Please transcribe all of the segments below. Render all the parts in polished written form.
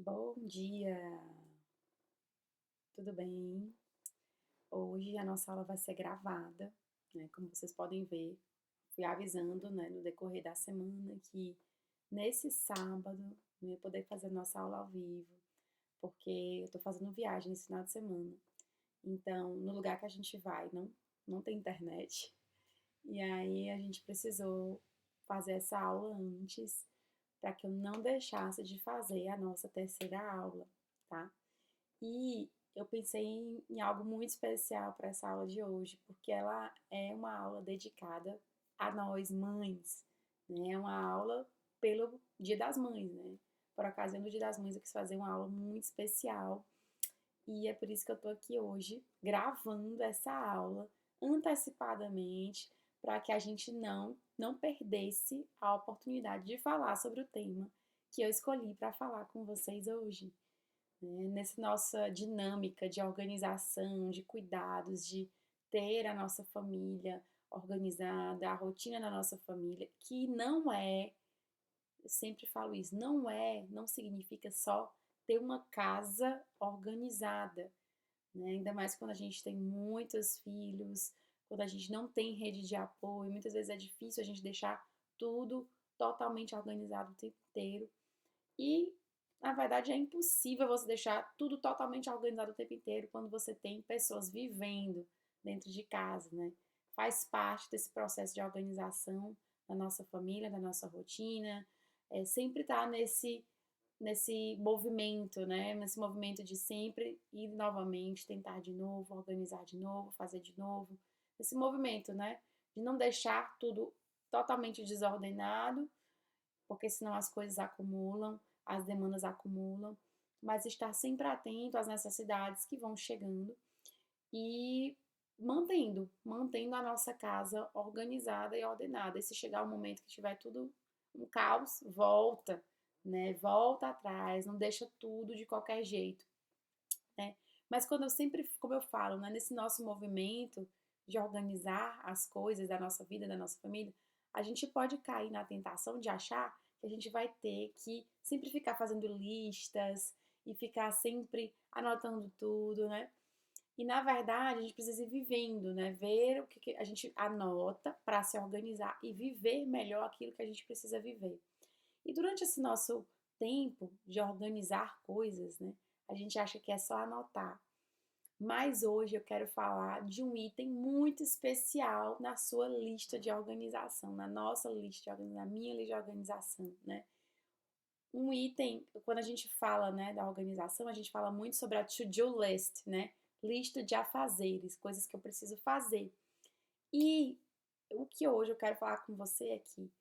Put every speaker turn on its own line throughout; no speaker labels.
Bom dia, tudo bem? Hoje a nossa aula vai ser gravada, né? Como vocês podem ver, fui avisando, né, no decorrer da semana que nesse sábado não ia poder fazer nossa aula ao vivo, porque eu tô fazendo viagem esse final de semana. Então, no lugar que a gente vai, não tem internet. E aí a gente precisou fazer essa aula antes, para que eu não deixasse de fazer a nossa terceira aula, tá? E eu pensei em algo muito especial para essa aula de hoje, porque ela é uma aula dedicada a nós mães, né? É uma aula pelo Dia das Mães, né? Por ocasião do Dia das Mães, eu quis fazer uma aula muito especial e é por isso que eu tô aqui hoje gravando essa aula antecipadamente para que a gente não perdesse a oportunidade de falar sobre o tema que eu escolhi para falar com vocês hoje, né? Nessa nossa dinâmica de organização, de cuidados, de ter a nossa família organizada, a rotina da nossa família, que não é, eu sempre falo isso, não significa só ter uma casa organizada, né? Ainda mais quando a gente tem muitos filhos, quando a gente não tem rede de apoio, muitas vezes é difícil a gente deixar tudo totalmente organizado o tempo inteiro. E, na verdade, é impossível você deixar tudo totalmente organizado o tempo inteiro quando você tem pessoas vivendo dentro de casa, né? Faz parte desse processo de organização da nossa família, da nossa rotina, sempre estar nesse movimento, né? Nesse movimento de sempre ir novamente, tentar de novo, organizar de novo, fazer de novo. Esse movimento, né? De não deixar tudo totalmente desordenado, porque senão as coisas acumulam, as demandas acumulam, mas estar sempre atento às necessidades que vão chegando e mantendo a nossa casa organizada e ordenada. E se chegar o momento que tiver tudo um caos, volta, né? Volta atrás, não deixa tudo de qualquer jeito, né? Mas quando eu sempre, como eu falo, né, nesse nosso movimento de organizar as coisas da nossa vida, da nossa família, a gente pode cair na tentação de achar que a gente vai ter que sempre ficar fazendo listas e ficar sempre anotando tudo, né? E na verdade a gente precisa ir vivendo, né? Ver o que a gente anota para se organizar e viver melhor aquilo que a gente precisa viver. E durante esse nosso tempo de organizar coisas, né? A gente acha que é só anotar. Mas hoje eu quero falar de um item muito especial na sua lista de organização, na nossa lista de organização, na minha lista de organização, né? Um item, quando a gente fala, né, da organização, a gente fala muito sobre a to-do list, né? Lista de afazeres, coisas que eu preciso fazer. E o que hoje eu quero falar com você é que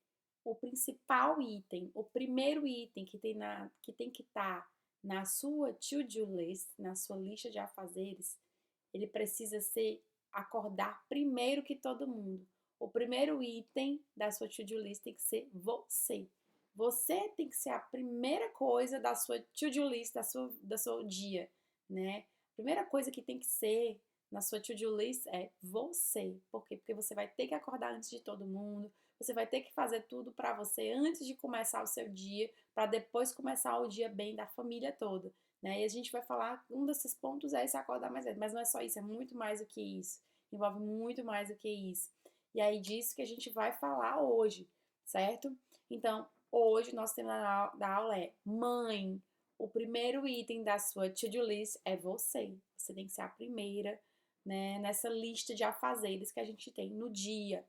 o principal item, o primeiro item que tem que estar na sua to-do list, na sua lista de afazeres, ele precisa ser acordar primeiro que todo mundo. O primeiro item da sua to-do list tem que ser você. Você tem que ser a primeira coisa da sua to-do list, da seu dia, né? A primeira coisa que tem que ser na sua to-do list é você. Por quê? Porque você vai ter que acordar antes de todo mundo, você vai ter que fazer tudo para você antes de começar o seu dia, para depois começar o dia bem da família toda, né? E a gente vai falar, um desses pontos é esse acordar mais cedo, mas não é só isso, é muito mais do que isso. Envolve muito mais do que isso. E aí disso que a gente vai falar hoje, certo? Então, hoje nosso tema da aula é mãe. O primeiro item da sua to-do list é você. Você tem que ser a primeira, né, nessa lista de afazeres que a gente tem no dia,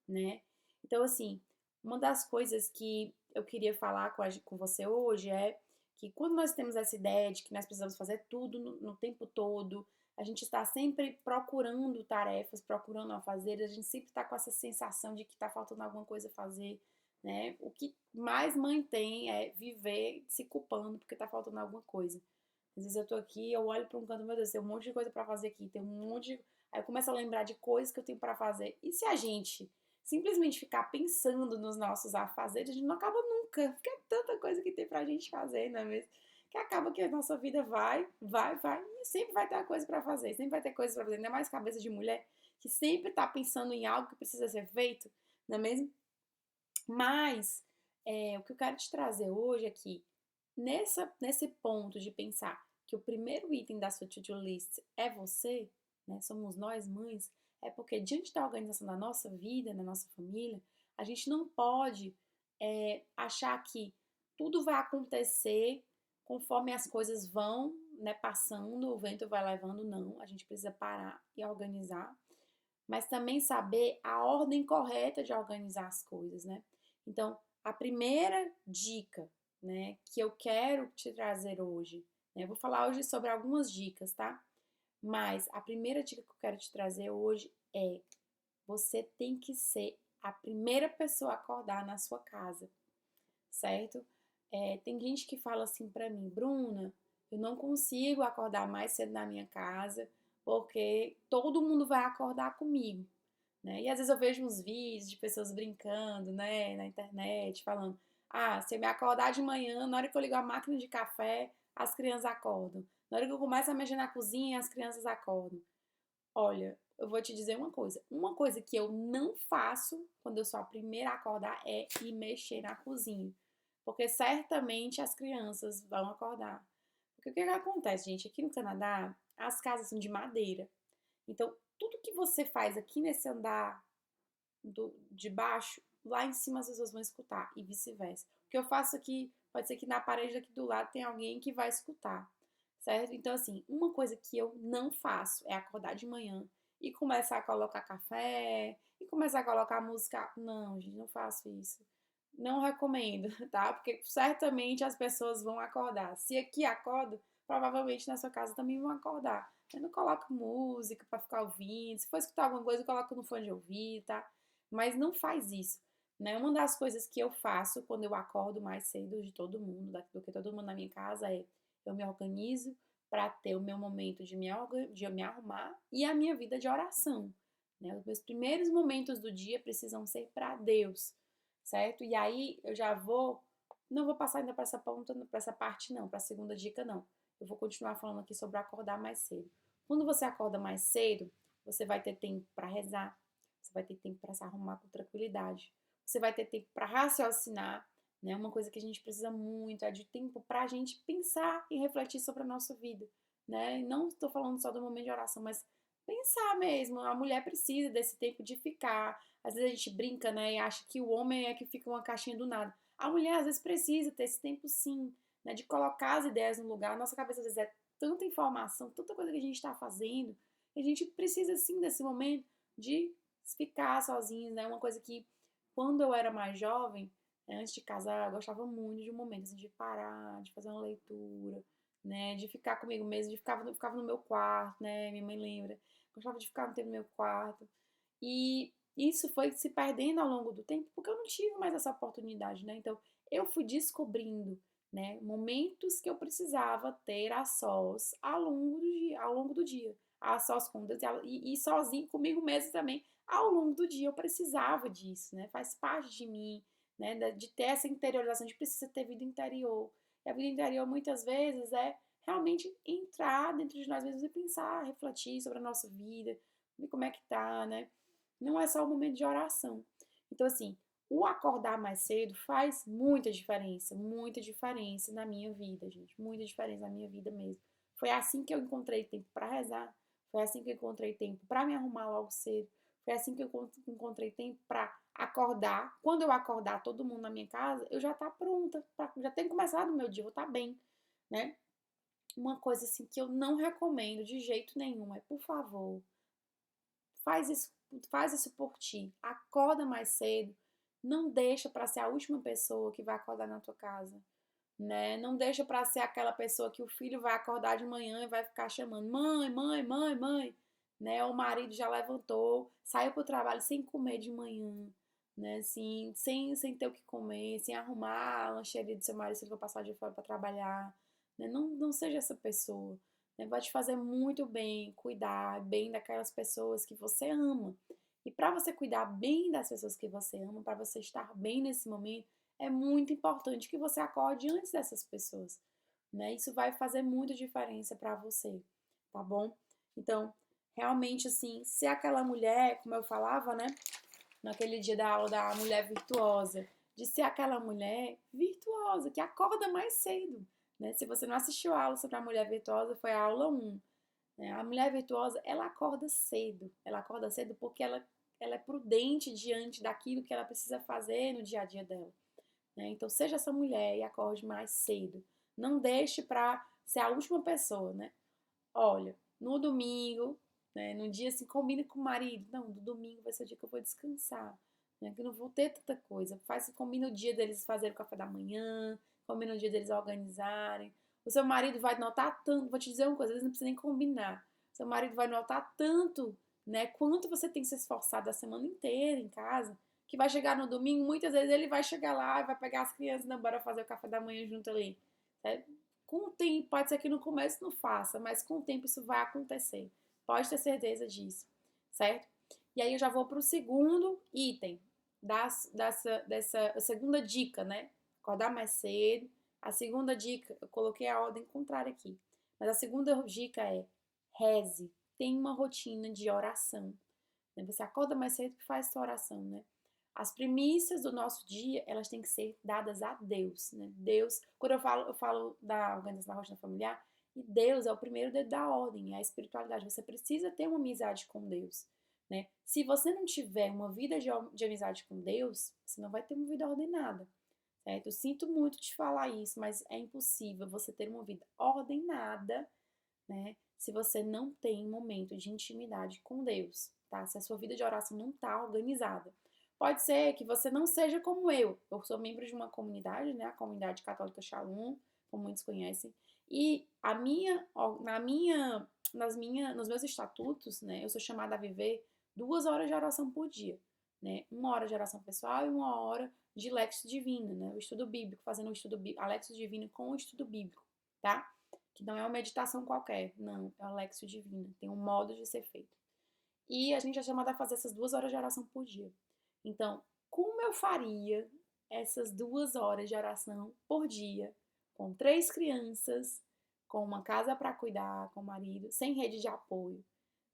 né? Então, assim, uma das coisas que eu queria falar com você hoje é que quando nós temos essa ideia de que nós precisamos fazer tudo no tempo todo, a gente está sempre procurando tarefas, procurando afazeres, a gente sempre está com essa sensação de que está faltando alguma coisa a fazer, né? O que mais mãe tem é viver se culpando porque está faltando alguma coisa. Às vezes eu tô aqui, eu olho para um canto, meu Deus, tem um monte de coisa para fazer aqui, tem um monte de... Aí eu começo a lembrar de coisas que eu tenho para fazer. E se a gente simplesmente ficar pensando nos nossos afazeres, a gente não acaba nunca, porque é tanta coisa que tem pra gente fazer, não é mesmo? Que acaba que a nossa vida vai, e sempre vai ter coisa pra fazer, sempre vai ter coisa pra fazer, ainda mais cabeça de mulher, que sempre tá pensando em algo que precisa ser feito, não é mesmo? Mas, o que eu quero te trazer hoje aqui, nesse ponto de pensar que o primeiro item da sua to-do list é você, né, somos nós mães, é porque diante da organização da nossa vida, da nossa família, a gente não pode achar que tudo vai acontecer conforme as coisas vão, né, passando, o vento vai levando, não. A gente precisa parar e organizar, mas também saber a ordem correta de organizar as coisas, né? Então, a primeira dica, né, que eu quero te trazer hoje, né, eu vou falar hoje sobre algumas dicas, tá? Mas a primeira dica que eu quero te trazer hoje é: você tem que ser a primeira pessoa a acordar na sua casa, certo? Tem gente que fala assim pra mim, Bruna, eu não consigo acordar mais cedo na minha casa porque todo mundo vai acordar comigo, né? E às vezes eu vejo uns vídeos de pessoas brincando, né, na internet, falando: ah, se eu me acordar de manhã, na hora que eu ligo a máquina de café, as crianças acordam. Na hora que eu começo a mexer na cozinha, as crianças acordam. Olha, eu vou te dizer uma coisa. Uma coisa que eu não faço quando eu sou a primeira a acordar é ir mexer na cozinha. Porque certamente as crianças vão acordar. Porque o que acontece, gente? Aqui no Canadá, as casas são de madeira. Então, tudo que você faz aqui nesse andar de baixo, lá em cima as pessoas vão escutar e vice-versa. O que eu faço aqui, pode ser que na parede aqui do lado tem alguém que vai escutar, certo? Então, assim, uma coisa que eu não faço é acordar de manhã e começar a colocar café e começar a colocar música. Não, gente, não faço isso. Não recomendo, tá? Porque certamente as pessoas vão acordar. Se aqui acordo, provavelmente na sua casa também vão acordar. Eu não coloco música pra ficar ouvindo. Se for escutar alguma coisa, eu coloco no fone de ouvido, tá? Mas não faz isso, né? Uma das coisas que eu faço quando eu acordo mais cedo de todo mundo, do que todo mundo na minha casa, é eu me organizo para ter o meu momento de me arrumar e a minha vida de oração, né? Os meus primeiros momentos do dia precisam ser para Deus, certo? E aí eu já não vou passar ainda para essa ponta, para essa parte não, para a segunda dica não. Eu vou continuar falando aqui sobre acordar mais cedo. Quando você acorda mais cedo, você vai ter tempo para rezar, você vai ter tempo para se arrumar com tranquilidade. Você vai ter tempo para raciocinar, né? Uma coisa que a gente precisa muito é de tempo para a gente pensar e refletir sobre a nossa vida, né? E não estou falando só do momento de oração, mas pensar mesmo. A mulher precisa desse tempo de ficar. Às vezes a gente brinca, né? E acha que o homem é que fica uma caixinha do nada. A mulher às vezes precisa ter esse tempo sim, né? De colocar as ideias no lugar. A nossa cabeça às vezes é tanta informação, tanta coisa que a gente está fazendo, que a gente precisa sim desse momento de ficar sozinhos, né? Uma coisa que quando eu era mais jovem, né, antes de casar, eu gostava muito de um momento assim, de parar, de fazer uma leitura, né? De ficar comigo mesmo, ficava no meu quarto, né? Minha mãe lembra. Gostava de ficar no meu quarto. E isso foi se perdendo ao longo do tempo, porque eu não tive mais essa oportunidade, né? Então, eu fui descobrindo, né, momentos que eu precisava ter a sós ao longo do dia, a sós com Deus e sozinho comigo mesmo também ao longo do dia. Eu precisava disso, né? Faz parte de mim, né? De ter essa interiorização, de precisa ter vida interior. E a vida interior muitas vezes é realmente entrar dentro de nós mesmos e pensar, refletir sobre a nossa vida, ver como é que tá, né? Não é só o momento de oração. Então, assim, o acordar mais cedo faz muita diferença na minha vida, gente, muita diferença na minha vida mesmo. Foi assim que eu encontrei tempo para rezar, foi assim que eu encontrei tempo para me arrumar logo cedo, foi assim que eu encontrei tempo para acordar. Quando eu acordar todo mundo na minha casa, eu já tá pronta, já tenho começado o meu dia, vou estar bem, né? Uma coisa assim que eu não recomendo de jeito nenhum é, por favor, faz isso, faz isso por ti. Acorda mais cedo. Não deixa para ser a última pessoa que vai acordar na tua casa, né? Não deixa para ser aquela pessoa que o filho vai acordar de manhã e vai ficar chamando: "Mãe, mãe, mãe, mãe", né? O marido já levantou, saiu pro trabalho sem comer de manhã, né? Assim, sem ter o que comer, sem arrumar a lancheria do seu marido se ele for passar de fora para trabalhar, né? Não seja essa pessoa, né? Vai te fazer muito bem cuidar bem daquelas pessoas que você ama. E para você cuidar bem das pessoas que você ama, para você estar bem nesse momento, é muito importante que você acorde antes dessas pessoas, né? Isso vai fazer muita diferença para você, tá bom? Então, realmente, assim, se aquela mulher, como eu falava, né, naquele dia da aula da mulher virtuosa, de ser aquela mulher virtuosa, que acorda mais cedo, né? Se você não assistiu a aula sobre a mulher virtuosa, foi a aula 1, né? A mulher virtuosa, ela acorda cedo porque ela é prudente diante daquilo que ela precisa fazer no dia a dia dela, né? Então, seja essa mulher e acorde mais cedo. Não deixe para ser a última pessoa, né? Olha, no domingo, né, no dia assim, combina com o marido. Não, no domingo vai ser o dia que eu vou descansar, né, que eu não vou ter tanta coisa. Combina o dia deles fazerem o café da manhã, combina o dia deles organizarem. O seu marido vai notar tanto, vou te dizer uma coisa, às vezes não precisa nem combinar. O seu marido vai notar tanto, né, quanto você tem se esforçado a semana inteira em casa, que vai chegar no domingo, muitas vezes ele vai chegar lá e vai pegar as crianças, não, bora fazer o café da manhã junto ali. Certo? Com o tempo, pode ser que no começo não faça, mas com o tempo isso vai acontecer. Pode ter certeza disso, certo? E aí eu já vou para o segundo item dessa segunda dica, né? Acordar mais cedo. A segunda dica, eu coloquei a ordem contrária aqui. Mas a segunda dica é reze. Tenha uma rotina de oração. Você acorda mais cedo e faz sua oração, né? As primícias do nosso dia, elas têm que ser dadas a Deus, né? Deus, quando eu falo da organização da rotina familiar, e Deus é o primeiro dedo da ordem, é a espiritualidade. Você precisa ter uma amizade com Deus, né? Se você não tiver uma vida de amizade com Deus, você não vai ter uma vida ordenada, certo? Eu sinto muito te falar isso, mas é impossível você ter uma vida ordenada, né? Se você não tem um momento de intimidade com Deus, tá? Se a sua vida de oração não está organizada. Pode ser que você não seja como eu. Eu sou membro de uma comunidade, né? A comunidade católica Shalom, como muitos conhecem. E nos meus estatutos, né? Eu sou chamada a viver 2 horas de oração por dia, né? 1 hora de oração pessoal e 1 hora de Lexio Divina, né? O estudo bíblico, fazendo o estudo bíblico, a Lexio Divina com o estudo bíblico, tá? Que não é uma meditação qualquer, não, é a Lexio Divina, tem um modo de ser feito. E a gente é chamada a fazer essas 2 horas de oração por dia. Então, como eu faria essas 2 horas de oração por dia, com 3 crianças, com uma casa para cuidar, com o marido, sem rede de apoio,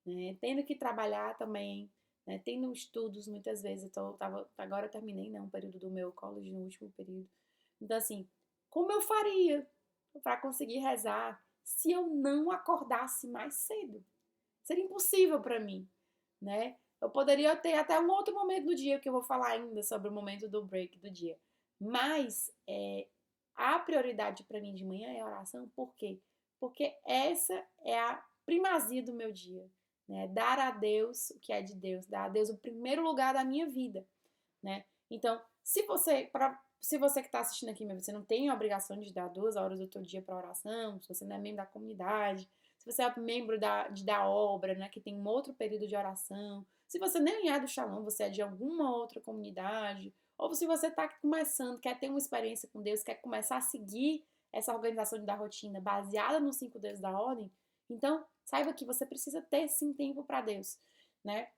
né? Tendo que trabalhar também, né? Tendo estudos muitas vezes, agora eu terminei, né, um período do meu college, no último período. Então, assim, como eu faria para conseguir rezar se eu não acordasse mais cedo? Seria impossível para mim, né? Eu poderia ter até um outro momento do dia que eu vou falar ainda sobre o momento do break do dia. Mas a prioridade para mim de manhã é a oração. Por quê? Porque essa é a primazia do meu dia, né? Dar a Deus o que é de Deus, dar a Deus o primeiro lugar da minha vida, né? Então, se você que está assistindo aqui, você não tem a obrigação de dar 2 horas do seu dia para oração, se você não é membro da comunidade, se você é membro da obra, né, que tem um outro período de oração, se você nem é do Shalom, você é de alguma outra comunidade, ou se você está começando, quer ter uma experiência com Deus, quer começar a seguir essa organização da rotina baseada nos 5 dedos da ordem, então saiba que você precisa ter sim tempo para Deus, né?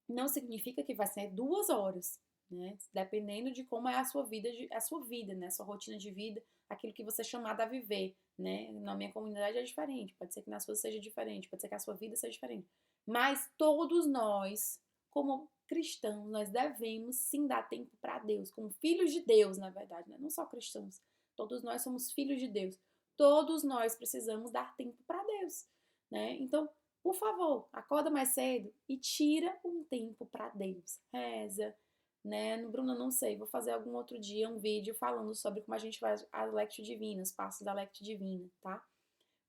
Não significa que vai ser 2 horas, né? Dependendo de como é a sua vida, né? A sua rotina de vida, aquilo que você é chamado a viver, né? Na minha comunidade é diferente, pode ser que na sua seja diferente, pode ser que a sua vida seja diferente. Mas todos nós, como cristãos, nós devemos sim dar tempo para Deus, como filhos de Deus, na verdade, né? Não só cristãos. Todos nós somos filhos de Deus. Todos nós precisamos dar tempo para Deus, né? Então, por favor, acorda mais cedo e tira um tempo para Deus. Reza, né? Bruna, não sei, vou fazer algum outro dia um vídeo falando sobre como a gente faz a Lectio Divina, os passos da Lectio Divina, tá?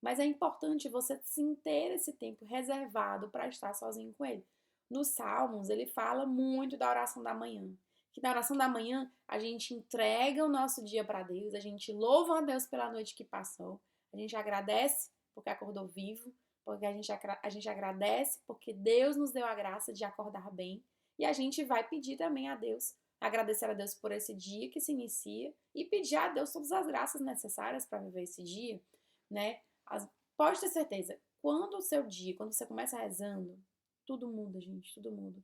Mas é importante você sim ter esse tempo reservado para estar sozinho com ele. Nos Salmos, ele fala muito da oração da manhã. Que na oração da manhã, a gente entrega o nosso dia para Deus, a gente louva a Deus pela noite que passou, a gente agradece porque acordou vivo, porque a gente agradece porque Deus nos deu a graça de acordar bem, e a gente vai pedir também a Deus, agradecer a Deus por esse dia que se inicia e pedir a Deus todas as graças necessárias para viver esse dia, né? Pode ter certeza, quando você começa rezando, tudo muda, gente, tudo muda.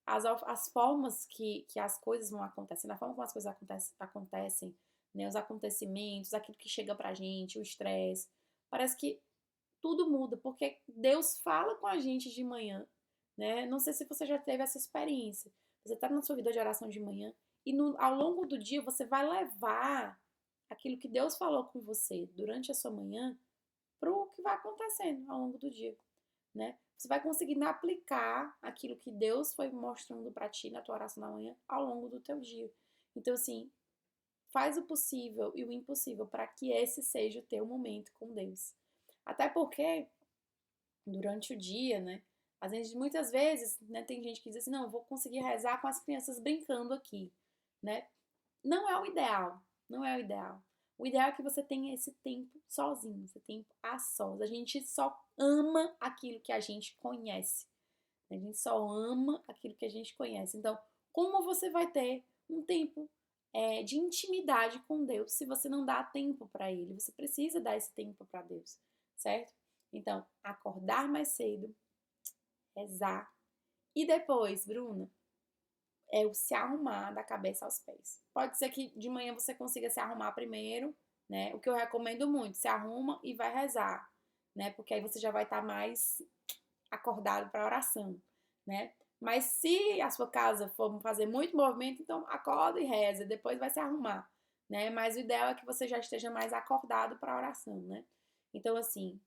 As formas que as coisas vão acontecendo, a forma como as coisas acontecem, né, os acontecimentos, aquilo que chega pra gente, o estresse, parece que tudo muda, porque Deus fala com a gente de manhã, né? Não sei se você já teve essa experiência. Você tá na sua vida de oração de manhã E ao longo do dia você vai levar aquilo que Deus falou com você durante a sua manhã para o que vai acontecendo ao longo do dia, né? Você vai conseguindo aplicar aquilo que Deus foi mostrando para ti na tua oração da manhã ao longo do teu dia. Então, assim, faz o possível e o impossível para que esse seja o teu momento com Deus. Até porque, durante o dia, né? Muitas vezes, né, tem gente que diz assim, não, eu vou conseguir rezar com as crianças brincando aqui, né? Não é o ideal, não é o ideal. O ideal é que você tenha esse tempo sozinho, esse tempo a sós. A gente só ama aquilo que a gente conhece. A gente só ama aquilo que a gente conhece. Então, como você vai ter um tempo de intimidade com Deus se você não dá tempo para Ele? Você precisa dar esse tempo para Deus, certo? Então, acordar mais cedo, rezar. E depois, Bruna, é o se arrumar da cabeça aos pés. Pode ser que de manhã você consiga se arrumar primeiro, né? O que eu recomendo muito, se arruma e vai rezar, né? Porque aí você já vai estar mais acordado para a oração, né? Mas se a sua casa for fazer muito movimento, então acorda e reza, depois vai se arrumar, né? Mas o ideal é que você já esteja mais acordado para a oração, né? Então, assim,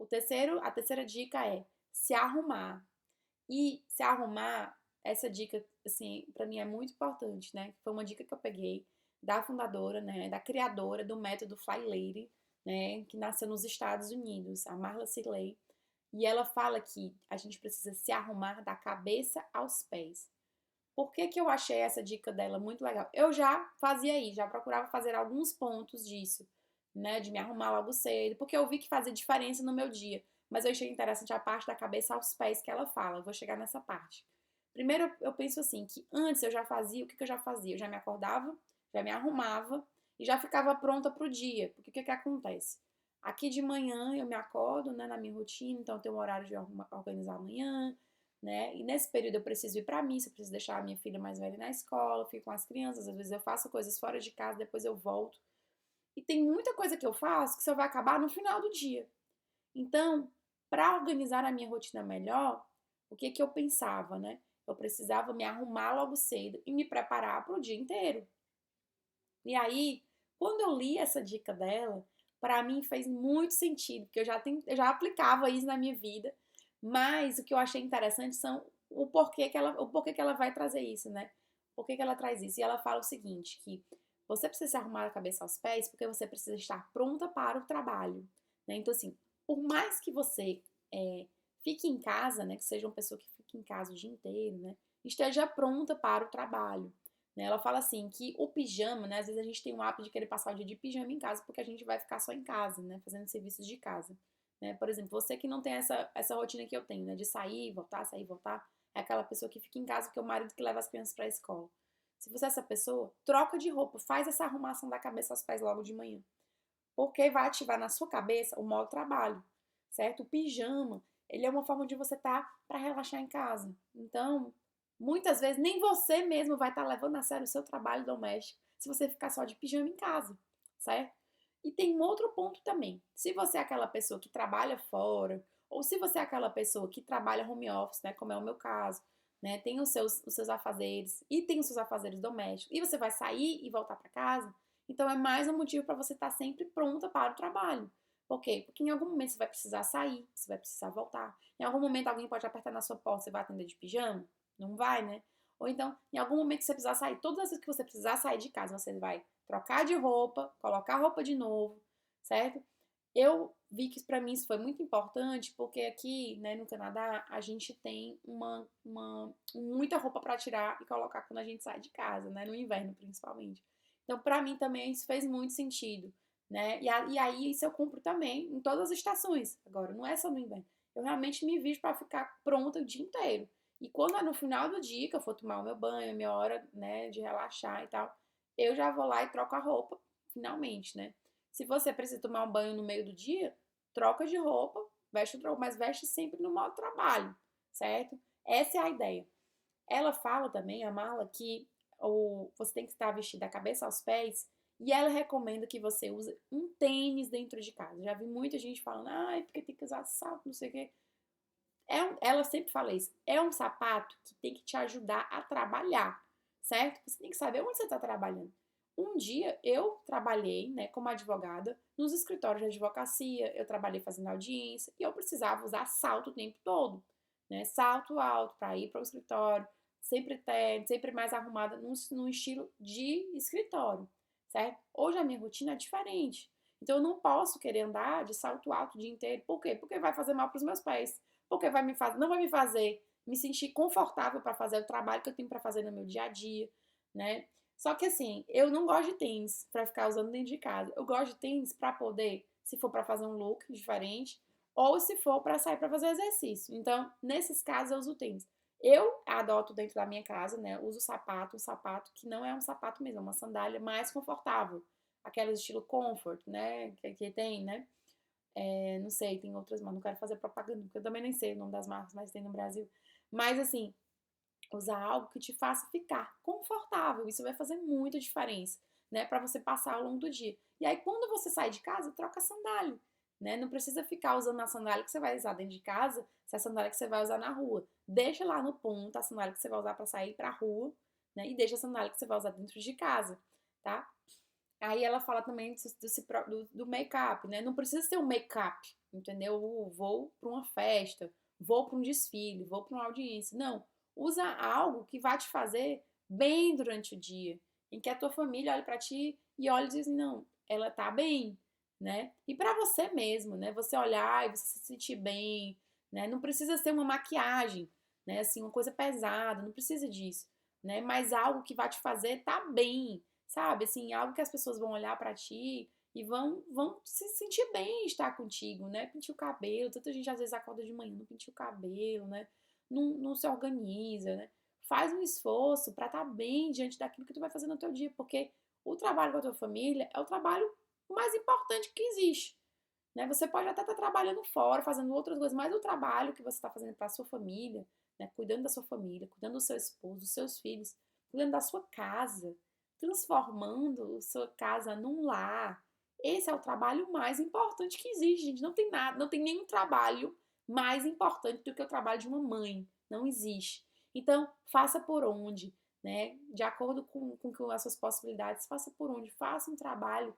a terceira dica é se arrumar. E se arrumar, essa dica, assim, para mim é muito importante, né? Foi uma dica que eu peguei da fundadora, né? Da criadora do método Fly Lady, né? Que nasceu nos Estados Unidos, a Marla Seeley. E ela fala que a gente precisa se arrumar da cabeça aos pés. Por que que eu achei essa dica dela muito legal? Eu já fazia isso, já procurava fazer alguns pontos disso, né? De me arrumar logo cedo, porque eu vi que fazia diferença no meu dia. Mas eu achei interessante a parte da cabeça aos pés que ela fala. Eu vou chegar nessa parte. Primeiro, eu penso assim, que antes eu já fazia, o que que eu já fazia? Eu já me acordava, já me arrumava e já ficava pronta para o dia. Porque o que que acontece? Aqui de manhã eu me acordo, né, na minha rotina, então eu tenho um horário de organizar amanhã, né? E nesse período eu preciso ir para missa, eu preciso deixar a minha filha mais velha na escola, fico com as crianças, às vezes eu faço coisas fora de casa, depois eu volto. E tem muita coisa que eu faço que só vai acabar no final do dia. Então, para organizar a minha rotina melhor, o que que eu pensava, né? Eu precisava me arrumar logo cedo e me preparar para o dia inteiro. E aí, quando eu li essa dica dela, para mim fez muito sentido, porque eu já aplicava isso na minha vida, mas o que eu achei interessante são o porquê que ela vai trazer isso, né? Por que que ela traz isso? E ela fala o seguinte, que você precisa se arrumar a cabeça aos pés porque você precisa estar pronta para o trabalho, né? Então, assim, por mais que você fique em casa, né? Que seja uma pessoa que fique em casa o dia inteiro, né? Esteja pronta para o trabalho. Né? Ela fala assim que o pijama, né? Às vezes a gente tem o hábito de querer passar o dia de pijama em casa porque a gente vai ficar só em casa, né? Fazendo serviços de casa. Né? Por exemplo, você que não tem essa rotina que eu tenho, né? De sair, voltar, é aquela pessoa que fica em casa porque é o marido que leva as crianças para a escola. Se você é essa pessoa, troca de roupa, faz essa arrumação da cabeça aos pés logo de manhã. Porque vai ativar na sua cabeça o modo trabalho, certo? O pijama, ele é uma forma de você estar para relaxar em casa. Então, muitas vezes nem você mesmo vai estar levando a sério o seu trabalho doméstico se você ficar só de pijama em casa, certo? E tem um outro ponto também. Se você é aquela pessoa que trabalha fora, ou se você é aquela pessoa que trabalha home office, né, como é o meu caso, né, tem os seus afazeres e tem os seus afazeres domésticos, e você vai sair e voltar para casa, então é mais um motivo para você estar sempre pronta para o trabalho. Por quê? Porque em algum momento você vai precisar sair, você vai precisar voltar. Em algum momento alguém pode apertar na sua porta, você vai atender de pijama? Não vai, né? Ou então, em algum momento que você precisar sair, todas as vezes que você precisar sair de casa, você vai trocar de roupa, colocar roupa de novo, certo? Eu vi que para mim isso foi muito importante, porque aqui, né, no Canadá, a gente tem muita roupa para tirar e colocar quando a gente sai de casa, né, no inverno principalmente. Então, para mim também isso fez muito sentido, né? E aí isso eu cumpro também em todas as estações. Agora, não é só no inverno. Eu realmente me visto para ficar pronta o dia inteiro. E quando é no final do dia que eu for tomar o meu banho, a minha hora, né, de relaxar e tal, eu já vou lá e troco a roupa, finalmente, né? Se você precisa tomar um banho no meio do dia, troca de roupa, veste outra roupa, mas veste sempre no modo trabalho, certo? Essa é a ideia. Ela fala também, a Marla, que você tem que estar vestida da cabeça aos pés e ela recomenda que você use um tênis dentro de casa. Já vi muita gente falando, ai, porque tem que usar salto, não sei o quê. Ela sempre fala isso. É um sapato que tem que te ajudar a trabalhar, certo? Você tem que saber onde você está trabalhando. Um dia eu trabalhei, né, como advogada nos escritórios de advocacia, eu trabalhei fazendo audiência e eu precisava usar salto o tempo todo, né? Salto alto para ir para o escritório, sempre terno, sempre mais arrumada num estilo de escritório, certo? Hoje a minha rotina é diferente. Então eu não posso querer andar de salto alto o dia inteiro. Por quê? Porque vai fazer mal para os meus pés. Porque não vai me fazer me sentir confortável para fazer o trabalho que eu tenho para fazer no meu dia a dia, né? Só que assim, eu não gosto de tênis para ficar usando dentro de casa. Eu gosto de tênis para poder, se for para fazer um look diferente, ou se for para sair para fazer exercício. Então, nesses casos eu uso tênis. Eu adoto dentro da minha casa, né? Uso sapato, um sapato que não é um sapato mesmo, é uma sandália mais confortável. Aquela estilo comfort, né? Que tem, né? É, não sei, tem outras, mas não quero fazer propaganda, porque eu também nem sei o nome das marcas, mas tem no Brasil. Mas assim, usar algo que te faça ficar confortável. Isso vai fazer muita diferença, né? Para você passar ao longo do dia. E aí, quando você sai de casa, troca a sandália, né? Não precisa ficar usando a sandália que você vai usar dentro de casa, se é a sandália que você vai usar na rua. Deixa lá no ponto a sandália que você vai usar para sair para a rua, né? E deixa a sandália que você vai usar dentro de casa, tá? Aí ela fala também do make-up, né? Não precisa ser um make-up, entendeu? Vou para uma festa, vou para um desfile, vou para uma audiência. Não, usa algo que vai te fazer bem durante o dia, em que a tua família olhe para ti e olhe e diz, não, ela tá bem, né? E para você mesmo, né? Você olhar e você se sentir bem, né? Não precisa ser uma maquiagem, né? Assim, uma coisa pesada, não precisa disso, né? Mas algo que vai te fazer tá bem, sabe? Assim, algo que as pessoas vão olhar pra ti e vão se sentir bem em estar contigo, né? Pentear o cabelo, tanta gente às vezes acorda de manhã, não penteia o cabelo, né? Não se organiza, né? Faz um esforço pra estar bem diante daquilo que tu vai fazer no teu dia, porque o trabalho com a tua família é o trabalho mais importante que existe, né? Você pode até estar trabalhando fora, fazendo outras coisas, mas o trabalho que você está fazendo para a sua família, né? Cuidando da sua família, cuidando do seu esposo, dos seus filhos, cuidando da sua casa, transformando a sua casa num lar. Esse é o trabalho mais importante que existe, gente. Não tem nada, não tem nenhum trabalho mais importante do que o trabalho de uma mãe. Não existe. Então, faça por onde, né? De acordo com as suas possibilidades, faça por onde. Faça um trabalho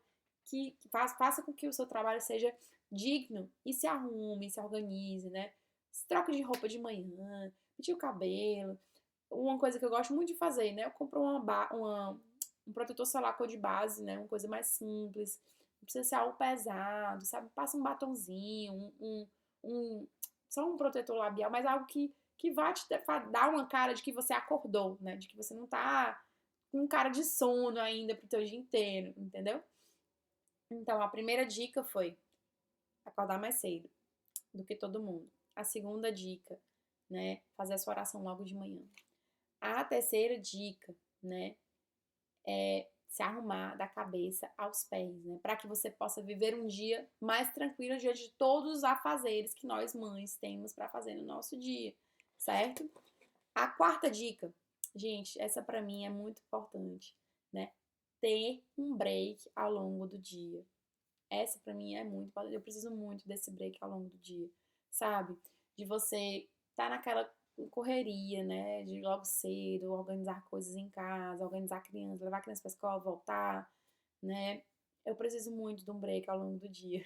faça com que o seu trabalho seja digno e se arrume, se organize, né? Se troca de roupa de manhã, penteia o cabelo. Uma coisa que eu gosto muito de fazer, né? Eu compro um protetor solar cor de base, né? Uma coisa mais simples. Não precisa ser algo pesado, sabe? Passa um batonzinho, só um protetor labial, mas algo que vai te dar uma cara de que você acordou, né? De que você não tá com cara de sono ainda pro teu dia inteiro, entendeu? Então, a primeira dica foi acordar mais cedo do que todo mundo. A segunda dica, né, fazer a sua oração logo de manhã. A terceira dica, né, é se arrumar da cabeça aos pés, né, para que você possa viver um dia mais tranquilo diante de todos os afazeres que nós mães temos para fazer no nosso dia, certo? A quarta dica, gente, essa para mim é muito importante, né? Ter um break ao longo do dia. Essa pra mim é muito importante. Eu preciso muito desse break ao longo do dia, sabe? De você tá naquela correria, né? De logo cedo, organizar coisas em casa, organizar a criança, levar a criança pra escola, voltar, né? Eu preciso muito de um break ao longo do dia.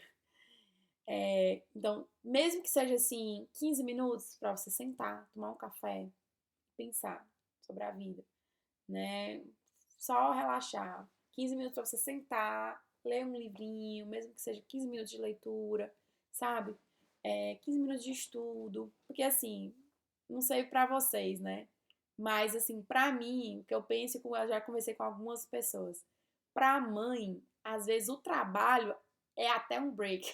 Então, mesmo que seja assim, 15 minutos pra você sentar, tomar um café, pensar sobre a vida, né? Só relaxar. 15 minutos para você sentar, ler um livrinho, mesmo que seja 15 minutos de leitura, sabe? 15 minutos de estudo. Porque assim, não sei pra vocês, né? Mas assim, pra mim, o que eu penso, eu já conversei com algumas pessoas. Pra mãe, às vezes o trabalho é até um break,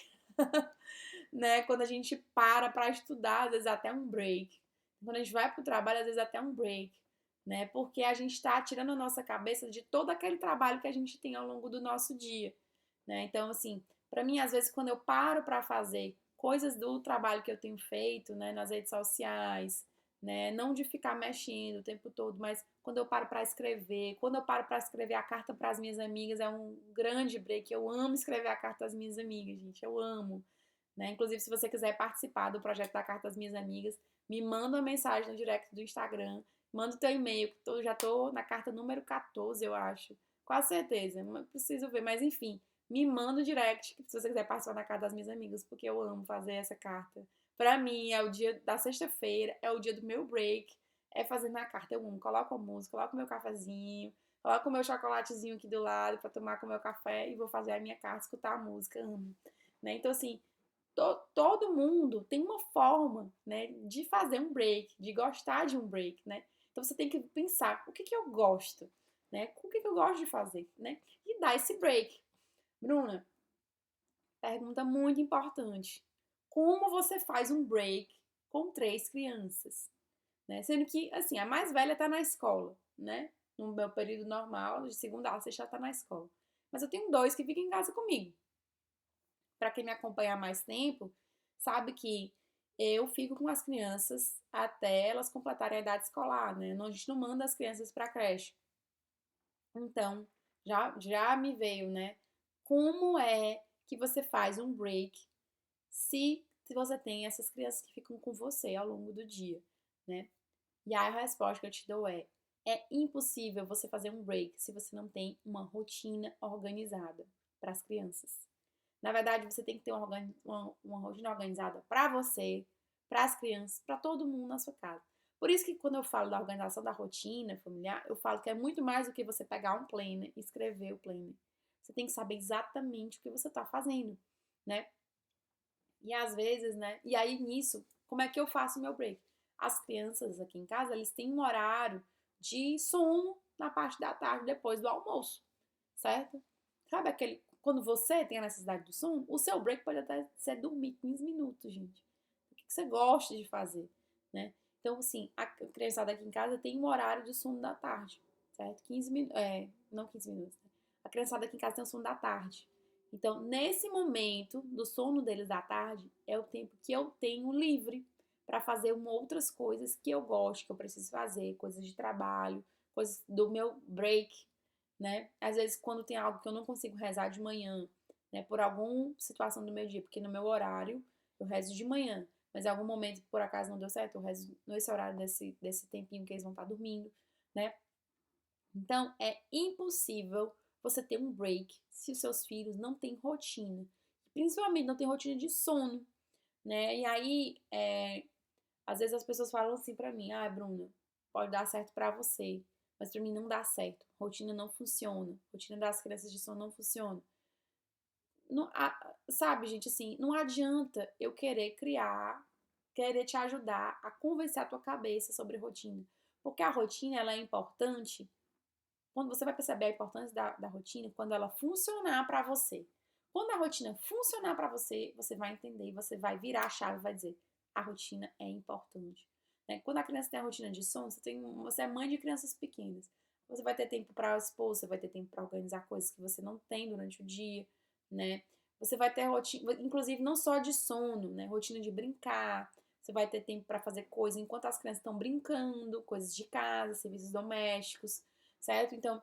né? Quando a gente para pra estudar, às vezes é até um break. Quando a gente vai pro trabalho, às vezes é até um break, né? Porque a gente está tirando a nossa cabeça de todo aquele trabalho que a gente tem ao longo do nosso dia, né? Então, assim, para mim, às vezes, quando eu paro para fazer coisas do trabalho que eu tenho feito, né, nas redes sociais, né, não de ficar mexendo o tempo todo, mas quando eu paro para escrever, quando eu paro para escrever a carta para as minhas amigas, é um grande break. Eu amo escrever a carta às minhas amigas, gente, eu amo, né? Inclusive, se você quiser participar do projeto da Carta às Minhas Amigas, me manda uma mensagem no direct do Instagram Manda o teu e-mail, que eu já tô na carta número 14, eu acho. Quase certeza, mas preciso ver, mas enfim, me manda o direct se você quiser participar da carta das minhas amigas, porque eu amo fazer essa carta. Pra mim, é o dia da sexta-feira, é o dia do meu break, é fazer na carta. Eu amo, coloco a música, coloco o meu cafezinho, coloco o meu chocolatezinho aqui do lado pra tomar com o meu café e vou fazer a minha carta, escutar a música, amo. Né? Então, assim, todo mundo tem uma forma, né, de fazer um break, de gostar de um break, né? Então você tem que pensar, o que que eu gosto, né? O que que eu gosto de fazer, né? E dar esse break. Bruna, pergunta muito importante. Como você faz um break com 3 crianças, né? Sendo que, assim, a mais velha tá na escola, né? No meu período normal, de segunda a sexta, ela tá na escola. Mas eu tenho 2 que ficam em casa comigo. Para quem me acompanha há mais tempo, sabe que eu fico com as crianças até elas completarem a idade escolar, né? A gente não manda as crianças para creche. Então, já me veio, né? Como é que você faz um break se você tem essas crianças que ficam com você ao longo do dia, né? E aí a resposta que eu te dou é impossível você fazer um break se você não tem uma rotina organizada para as crianças. Na verdade, você tem que ter uma rotina organizada para você, para as crianças, para todo mundo na sua casa. Por isso que quando eu falo da organização da rotina familiar, eu falo que é muito mais do que você pegar um planner e escrever o planner. Você tem que saber exatamente o que você está fazendo, né? E às vezes, né? E aí nisso, como é que eu faço o meu break? As crianças aqui em casa, eles têm um horário de sono na parte da tarde, depois do almoço, certo? Sabe aquele. Quando você tem a necessidade do sono, o seu break pode até ser dormir 15 minutos, gente. O que você gosta de fazer, né? Então, assim, a criançada aqui em casa tem um horário de sono da tarde, certo? 15 minutos. Não 15 minutos. Né? A criançada aqui em casa tem o sono da tarde. Então, nesse momento do sono deles da tarde, é o tempo que eu tenho livre para fazer outras coisas que eu gosto, que eu preciso fazer, coisas de trabalho, coisas do meu break, né? Às vezes, quando tem algo que eu não consigo rezar de manhã, né, por alguma situação do meu dia, porque no meu horário eu rezo de manhã, mas em algum momento, por acaso, não deu certo, eu rezo nesse horário desse tempinho que eles vão estar dormindo, né? Então, é impossível você ter um break se os seus filhos não têm rotina. Principalmente não tem rotina de sono, né? E aí, às vezes as pessoas falam assim pra mim, ah, Bruna, pode dar certo pra você, mas pra mim não dá certo. Rotina não funciona. Rotina das crianças de sono não funciona. Não, sabe, gente, assim, não adianta eu querer criar, querer te ajudar a convencer a tua cabeça sobre rotina. Porque a rotina, ela é importante quando você vai perceber a importância da rotina, quando ela funcionar para você. Quando a rotina funcionar para você, você vai entender, você vai virar a chave e vai dizer: a rotina é importante. Né? Quando a criança tem a rotina de sono, você é mãe de crianças pequenas. Você vai ter tempo para expor, você vai ter tempo para organizar coisas que você não tem durante o dia, né? Você vai ter rotina, inclusive não só de sono, né? Rotina de brincar. Você vai ter tempo para fazer coisas enquanto as crianças estão brincando, coisas de casa, serviços domésticos, certo? Então,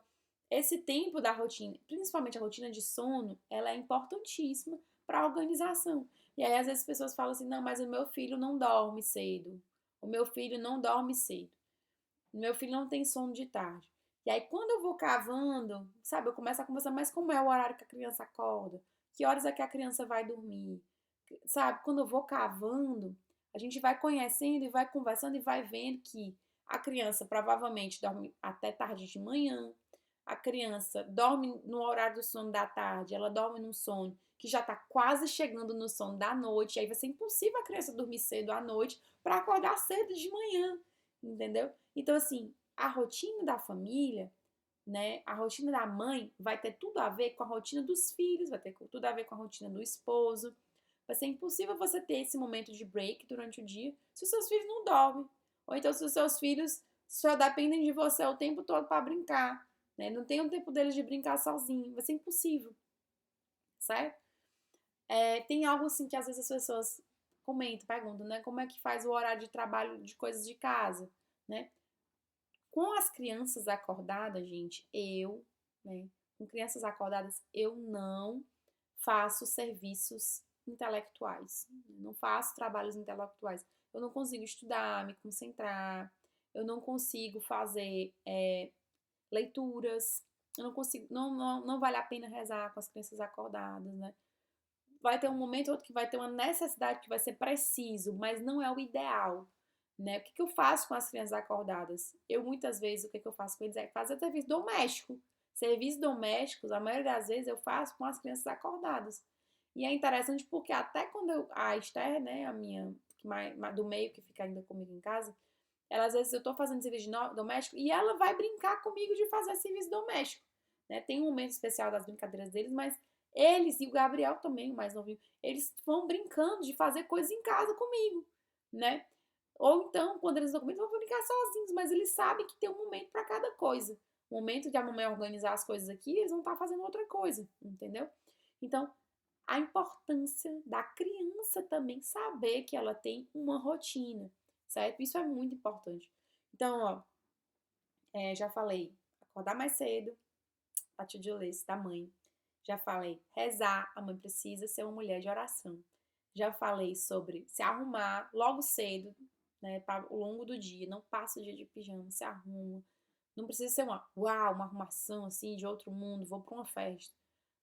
esse tempo da rotina, principalmente a rotina de sono, ela é importantíssima para a organização. E aí, às vezes, as pessoas falam assim: não, mas o meu filho não dorme cedo. O meu filho não dorme cedo. O meu filho não tem sono de tarde. E aí, quando eu vou cavando, sabe, eu começo a conversar, mas como é o horário que a criança acorda? Que horas é que a criança vai dormir? Sabe, quando eu vou cavando, a gente vai conhecendo e vai conversando e vai vendo que a criança provavelmente dorme até tarde de manhã, a criança dorme no horário do sono da tarde, ela dorme num sono que já está quase chegando no sono da noite, e aí vai ser impossível a criança dormir cedo à noite para acordar cedo de manhã, entendeu? Então, assim, a rotina da família, né, a rotina da mãe vai ter tudo a ver com a rotina dos filhos, vai ter tudo a ver com a rotina do esposo. Vai ser impossível você ter esse momento de break durante o dia se os seus filhos não dormem. Ou então se os seus filhos só dependem de você o tempo todo para brincar, né? Não tem um tempo deles de brincar sozinho. Vai ser impossível, certo? Tem algo assim que às vezes as pessoas comentam, perguntam, né? Como é que faz o horário de trabalho de coisas de casa, né? Com as crianças acordadas, gente, né? Com crianças acordadas, eu não faço serviços intelectuais, não faço trabalhos intelectuais. Eu não consigo estudar, me concentrar. eu não consigo fazer leituras, eu não consigo, não vale a pena rezar com as crianças acordadas, né? Vai ter um momento ou outro que vai ter uma necessidade que vai ser preciso, mas não é o ideal, né? O que que eu faço com as crianças acordadas? Eu, muitas vezes, o que que eu faço com eles é fazer serviço doméstico. Serviços domésticos, a maioria das vezes, eu faço com as crianças acordadas. E é interessante porque até quando a Esther, né, a minha, do meio que fica ainda comigo em casa, ela, às vezes, eu tô fazendo serviço doméstico e ela vai brincar comigo de fazer serviço doméstico, né? Tem um momento especial das brincadeiras deles, mas eles, e o Gabriel também, o mais novinho, eles vão brincando de fazer coisas em casa comigo, né? Ou então, quando eles estão comigo, eles vão brincar sozinhos, mas eles sabem que tem um momento para cada coisa. O momento de a mamãe organizar as coisas aqui, eles vão estar fazendo outra coisa, entendeu? Então, a importância da criança também saber que ela tem uma rotina, certo? Isso é muito importante. Então, ó, já falei, acordar mais cedo, a to-do list da mãe. Já falei, rezar, a mãe precisa ser uma mulher de oração. Já falei sobre se arrumar logo cedo, né, para o longo do dia. Não passa o dia de pijama, se arruma. Não precisa ser uma arrumação assim de outro mundo, vou para uma festa.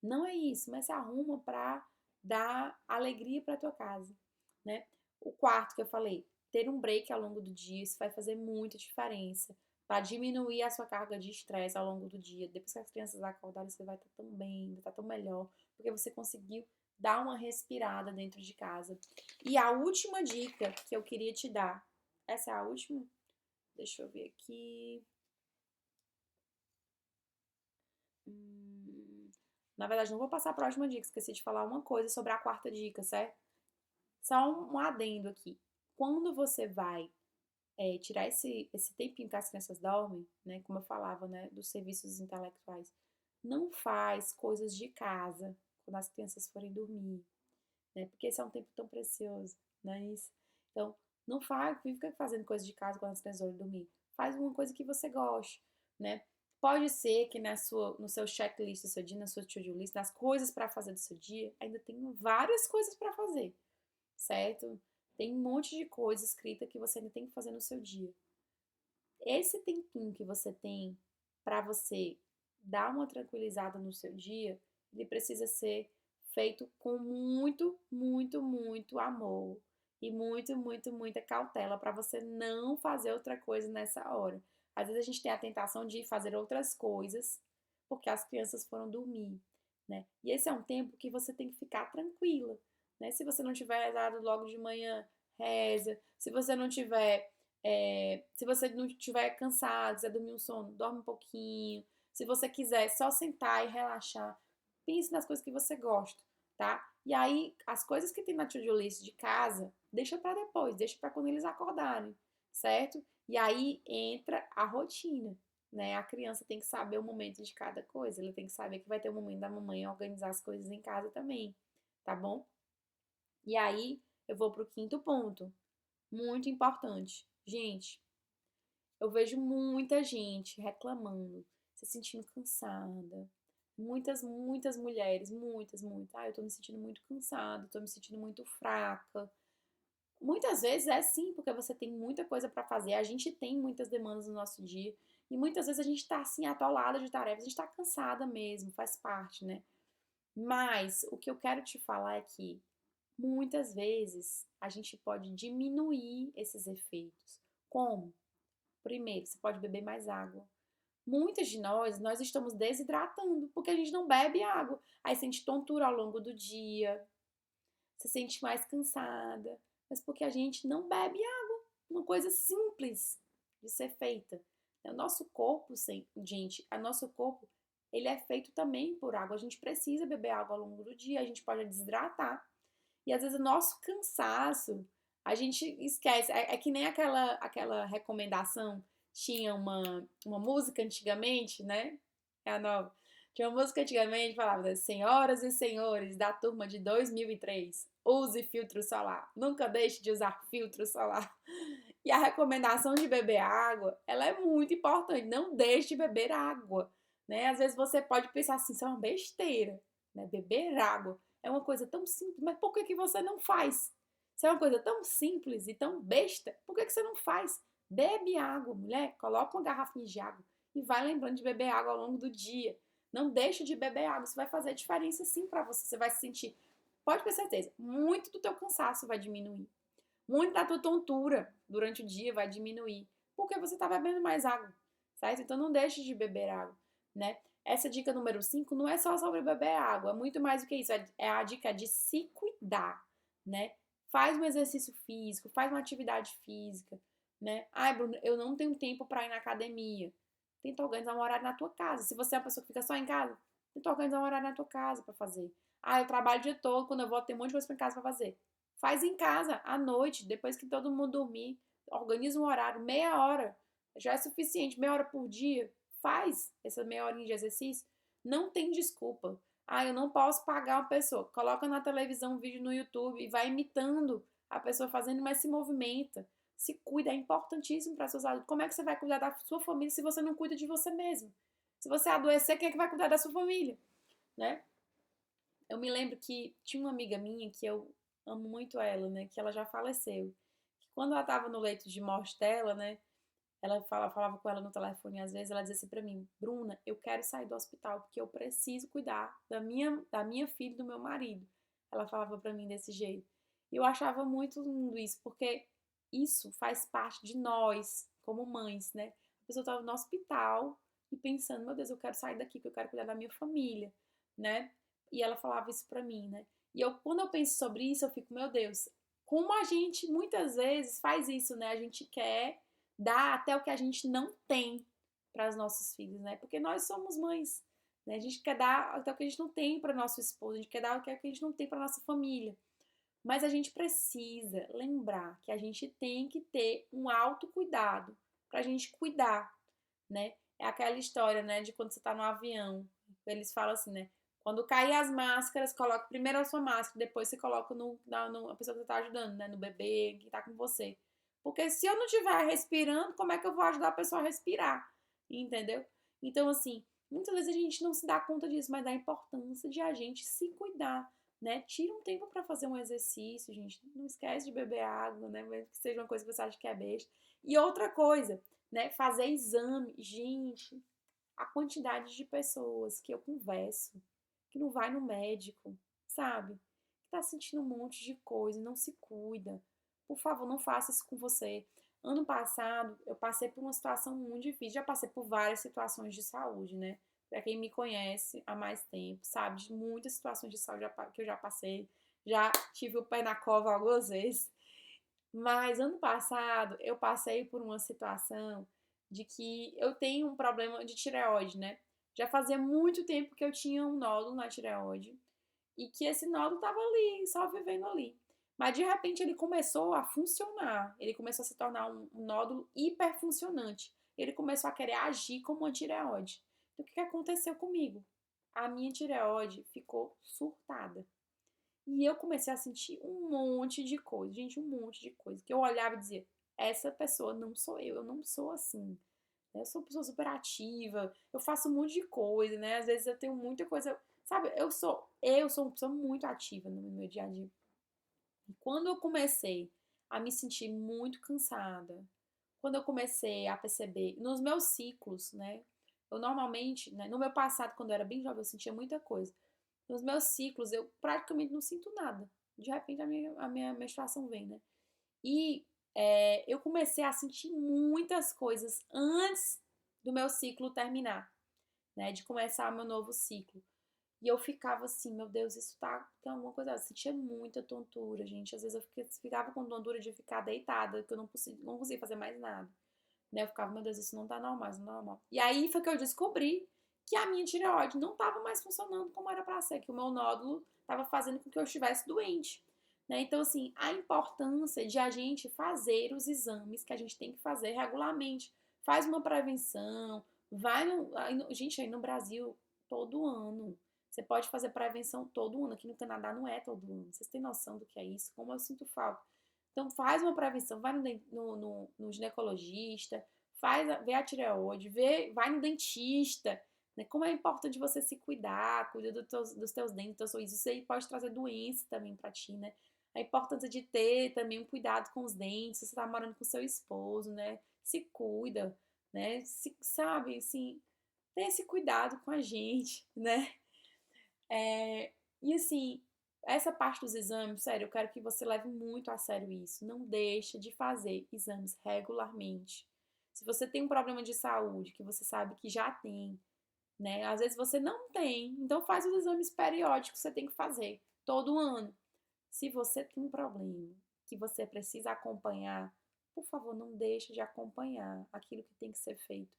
Não é isso, mas se arruma para dar alegria para tua casa, né? O quarto que eu falei, ter um break ao longo do dia, isso vai fazer muita diferença para diminuir a sua carga de estresse ao longo do dia. Depois que as crianças acordarem, você vai estar tão bem, vai estar tão melhor, porque você conseguiu dar uma respirada dentro de casa. E a última dica que eu queria te dar, essa é a última? Deixa eu ver aqui. Na verdade, não vou passar para a próxima dica, esqueci de falar uma coisa sobre a quarta dica, certo? Só um adendo aqui. Quando você vai tirar esse tempinho que as crianças dormem, né? Como eu falava, né? Dos serviços intelectuais. Não faz coisas de casa quando as crianças forem dormir, né? Porque esse é um tempo tão precioso, não é isso? Então, não fica fazendo coisas de casa quando as crianças forem dormir. Faz uma coisa que você goste, né? Pode ser que no seu checklist do seu dia, na sua to-do list, nas coisas para fazer do seu dia, ainda tem várias coisas para fazer, certo? Tem um monte de coisa escrita que você ainda tem que fazer no seu dia. Esse tempinho que você tem para você dar uma tranquilizada no seu dia, ele precisa ser feito com muito, muito, muito amor e muito, muito, muita cautela para você não fazer outra coisa nessa hora. Às vezes a gente tem a tentação de fazer outras coisas porque as crianças foram dormir, né? E esse é um tempo que você tem que ficar tranquila, né? Se você não tiver rezado logo de manhã, reza. Se você não tiver se você não estiver cansado, quiser dormir um sono, dorme um pouquinho. Se você quiser só sentar e relaxar, pense nas coisas que você gosta, tá? E aí, as coisas que tem na to-do list de casa, deixa para depois, deixa para quando eles acordarem, certo? E aí entra a rotina, né? A criança tem que saber o momento de cada coisa, ele tem que saber que vai ter o momento da mamãe organizar as coisas em casa também, tá bom? E aí, eu vou pro quinto ponto, muito importante. Gente, eu vejo muita gente reclamando, se sentindo cansada. Muitas mulheres, muitas. Eu tô me sentindo muito cansada, tô me sentindo muito fraca. Muitas vezes é sim, porque você tem muita coisa pra fazer. A gente tem muitas demandas no nosso dia. E muitas vezes a gente tá assim, atolada de tarefas, a gente tá cansada mesmo, faz parte, né? Mas o que eu quero te falar é que muitas vezes a gente pode diminuir esses efeitos. Como? Primeiro, você pode beber mais água. Muitas de nós estamos desidratando porque a gente não bebe água. Aí sente tontura ao longo do dia, se sente mais cansada, mas porque a gente não bebe água. Uma coisa simples de ser feita. O nosso corpo, gente, o nosso corpo, ele é feito também por água. A gente precisa beber água ao longo do dia, a gente pode desidratar. E às vezes o nosso cansaço, a gente esquece. É que nem aquela recomendação. Tinha uma música antigamente, né? É a nova. Tinha uma música antigamente que falava: Senhoras e senhores da turma de 2003, use filtro solar. Nunca deixe de usar filtro solar. E a recomendação de beber água, ela é muito importante. Não deixe de beber água, né? Às vezes você pode pensar assim, isso é uma besteira, né? Beber água é uma coisa tão simples, mas por que que você não faz? Se é uma coisa tão simples e tão besta, por que que você não faz? Bebe água, mulher, coloca uma garrafinha de água e vai lembrando de beber água ao longo do dia. Não deixa de beber água, isso vai fazer diferença sim para você. Você vai se sentir, pode ter certeza, muito do teu cansaço vai diminuir. Muito da tua tontura durante o dia vai diminuir, porque você está bebendo mais água, certo? Então não deixe de beber água, né? Essa dica número 5 não é só sobre beber água, é muito mais do que isso, é a dica de se cuidar, né? Faz um exercício físico, faz uma atividade física, né? Ai, Bruno, eu não tenho tempo para ir na academia. Tenta organizar um horário na tua casa. Se você é uma pessoa que fica só em casa, tenta organizar um horário na tua casa para fazer. Ah, eu trabalho o dia todo, quando eu volto tem um monte de coisa para casa para fazer. Faz em casa, à noite, depois que todo mundo dormir. Organiza um horário, meia hora. Já é suficiente, meia hora por dia. Faz essa meia horinha de exercício. Não tem desculpa. Ah, eu não posso pagar uma pessoa. Coloca na televisão um vídeo no YouTube e vai imitando a pessoa fazendo, mas se movimenta. Se cuida, é importantíssimo para a sua saúde. Como é que você vai cuidar da sua família se você não cuida de você mesmo? Se você adoecer, quem é que vai cuidar da sua família? Né? Eu me lembro que tinha uma amiga minha que eu amo muito ela, né? Que ela já faleceu. Que quando ela estava no leito de morte dela, né? Ela falava com ela no telefone, às vezes ela dizia assim pra mim, Bruna, eu quero sair do hospital porque eu preciso cuidar da minha filha e do meu marido. Ela falava pra mim desse jeito. E eu achava muito lindo isso, porque isso faz parte de nós, como mães, né? A pessoa estava no hospital e pensando, meu Deus, eu quero sair daqui, porque eu quero cuidar da minha família, né? E ela falava isso pra mim, né? E quando eu penso sobre isso, eu fico, meu Deus, como a gente muitas vezes faz isso, né? A gente quer dar até o que a gente não tem para os nossos filhos, né? Porque nós somos mães, né? A gente quer dar até o que a gente não tem para nosso esposo, a gente quer dar o que a gente não tem para nossa família. Mas a gente precisa lembrar que a gente tem que ter um autocuidado para a gente cuidar, né? É aquela história, né, de quando você está no avião. Eles falam assim, né? Quando cair as máscaras, coloque primeiro a sua máscara, depois você coloca a pessoa que você está ajudando, né? No bebê que está com você. Porque se eu não estiver respirando, como é que eu vou ajudar a pessoa a respirar? Entendeu? Então, assim, muitas vezes a gente não se dá conta disso, mas da importância de a gente se cuidar, né? Tira um tempo para fazer um exercício, gente. Não esquece de beber água, né? Mesmo que seja uma coisa que você acha que é besta. E outra coisa, né? Fazer exame. Gente, a quantidade de pessoas que eu converso, que não vai no médico, sabe? Que tá sentindo um monte de coisa e não se cuida. Por favor, não faça isso com você. Ano passado, eu passei por uma situação muito difícil. Já passei por várias situações de saúde, né? Pra quem me conhece há mais tempo, sabe de muitas situações de saúde que eu já passei. Já tive o pé na cova algumas vezes. Mas ano passado eu passei por uma situação de que eu tenho um problema de tireoide, né? Já fazia muito tempo que eu tinha um nódulo na tireoide e que esse nódulo estava ali, só vivendo ali. Mas de repente ele começou a funcionar, ele começou a se tornar um nódulo hiperfuncionante. Ele começou a querer agir como uma tireoide. Então o que aconteceu comigo? A minha tireoide ficou surtada. E eu comecei a sentir um monte de coisa, gente, um monte de coisa. Que eu olhava e dizia, essa pessoa não sou eu não sou assim. Eu sou uma pessoa super ativa, eu faço um monte de coisa, né? Às vezes eu tenho muita coisa, sabe? Eu sou uma pessoa muito ativa no meu dia a dia. E quando eu comecei a me sentir muito cansada, quando eu comecei a perceber nos meus ciclos, né? Eu normalmente, né, no meu passado, quando eu era bem jovem, eu sentia muita coisa. Nos meus ciclos, eu praticamente não sinto nada. De repente, a minha menstruação vem, né? E eu comecei a sentir muitas coisas antes do meu ciclo terminar, né? De começar o meu novo ciclo. E eu ficava assim, meu Deus, isso tem alguma coisa. Eu sentia muita tontura, gente. Às vezes eu ficava com tontura de ficar deitada, que eu não conseguia fazer mais nada. Né? Eu ficava, meu Deus, isso não tá normal, isso não tá normal. E aí foi que eu descobri que a minha tireoide não estava mais funcionando como era para ser, que o meu nódulo estava fazendo com que eu estivesse doente. Né? Então, assim, a importância de a gente fazer os exames que a gente tem que fazer regularmente. Faz uma prevenção, vai no. Gente, aí no Brasil, todo ano. Você pode fazer prevenção todo ano. Aqui no Canadá não é todo ano. Vocês têm noção do que é isso? Como eu sinto falta. Então, faz uma prevenção, vai no ginecologista, vê a tireoide, vai no dentista, né? Como é importante você se cuidar, cuida dos teus dentes, dos teus sorrisos. Isso aí pode trazer doença também pra ti, né? A importância de ter também um cuidado com os dentes, se você tá morando com seu esposo, né? se cuida, né? Sabe, assim, tem esse cuidado com a gente, né? E assim, essa parte dos exames, sério, eu quero que você leve muito a sério isso. Não deixa de fazer exames regularmente. Se você tem um problema de saúde, que você sabe que já tem, né? Às vezes você não tem, então faz os exames periódicos que você tem que fazer todo ano. Se você tem um problema que você precisa acompanhar, por favor, não deixe de acompanhar aquilo que tem que ser feito.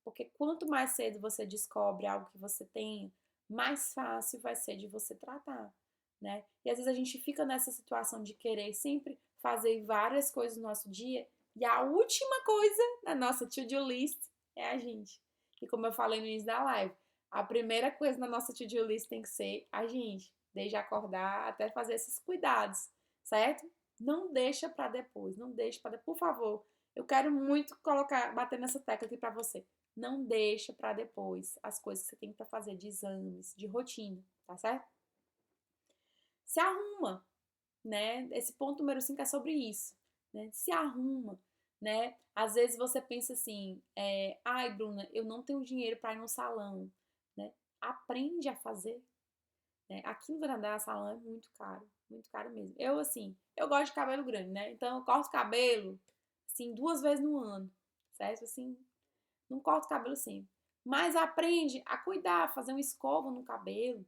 Porque quanto mais cedo você descobre algo que você tem, mais fácil vai ser de você tratar, né? E às vezes a gente fica nessa situação de querer sempre fazer várias coisas no nosso dia e a última coisa na nossa to-do list é a gente. E como eu falei no início da live, a primeira coisa na nossa to-do list tem que ser a gente, desde acordar até fazer esses cuidados, certo? Não deixa para depois, não deixa para depois, por favor. Eu quero muito bater nessa tecla aqui para você. Não deixa para depois as coisas que você tem para fazer de exames, de rotina, tá certo? Se arruma, né? Esse ponto número 5 é sobre isso, né? Se arruma, né? Às vezes você pensa assim, ai, Bruna, eu não tenho dinheiro para ir no salão, né? Aprende a fazer, né? Aqui no Canadá, salão é muito caro mesmo. Eu, assim, eu gosto de cabelo grande, né? Então, eu corto cabelo, assim, 2 vezes no ano, certo? Assim, não corto cabelo sempre. Mas aprende a cuidar, fazer um escova no cabelo.